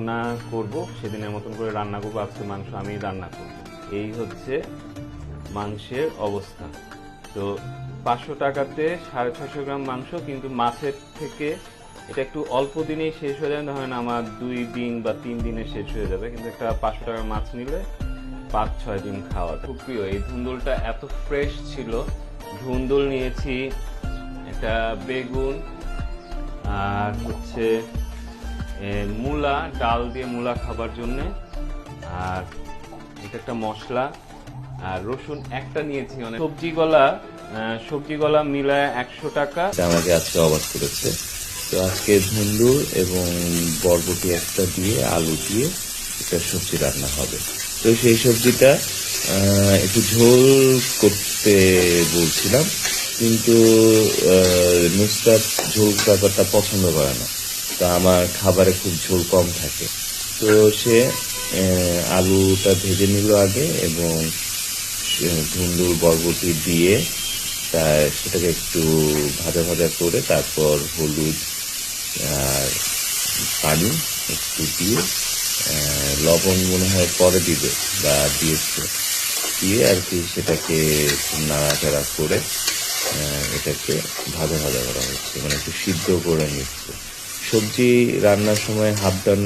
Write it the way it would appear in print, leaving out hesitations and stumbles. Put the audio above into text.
রান্না করব, সেদিনের মতন করে রান্না করবো। আজকে মাংস আমি রান্না করব। এই হচ্ছে মাংসের অবস্থা। তো 500 টাকাতে 650 গ্রাম মাংস, কিন্তু মাছের থেকে এটা একটু অল্প দিনেই শেষ হয়ে যাবে, ধরেন আমার 2 দিন বা 3 দিনে শেষ হয়ে যাবে। কিন্তু একটা 500 টাকার মাছ নিলে 5-6 দিন খাওয়া। খুব প্রিয় এই ধুন্দুলটা, এত ফ্রেশ ছিল। ধুন্দুল নিয়েছি, একটা বেগুন, আর হচ্ছে মূলা, ডাল দিয়ে মূলা খাবার জন্যে, আর এটা একটা মশলা, আর রসুন একটা নিয়েছি। অনেক সবজিগুলা মিলায় 100 টাকা। আমাকে আজকে অবাক করেছে। তো আজকে ধুন্দুল এবং বরবটি একটা দিয়ে আলু দিয়ে একটা সবজি রান্না হবে। তো সেই সবজিটা একটু ঝোল করতে বলছিলাম, কিন্তু নুসরাত ঝোল ব্যাপারটা পছন্দ করে না। তো আমার খাবারে খুব ঝোল কম থাকে। তো সে আলুটা ভেজে নিল আগে এবং ধুন্দুল বরবটি দিয়ে সেটাকে একটু ভাজা ভাজা করে তারপর হলুদ আর পানি একটু দিয়ে লবণ মনে হয় পরে দিবে বা দিয়েছে, দিয়ে আর কি সেটাকে নাড়াচাড়া করে এটাকে ভাজা ভাজা করা হচ্ছে, মানে একটু সিদ্ধ করে নিচ্ছে। সবজি রান্নার সময় হাফ ডান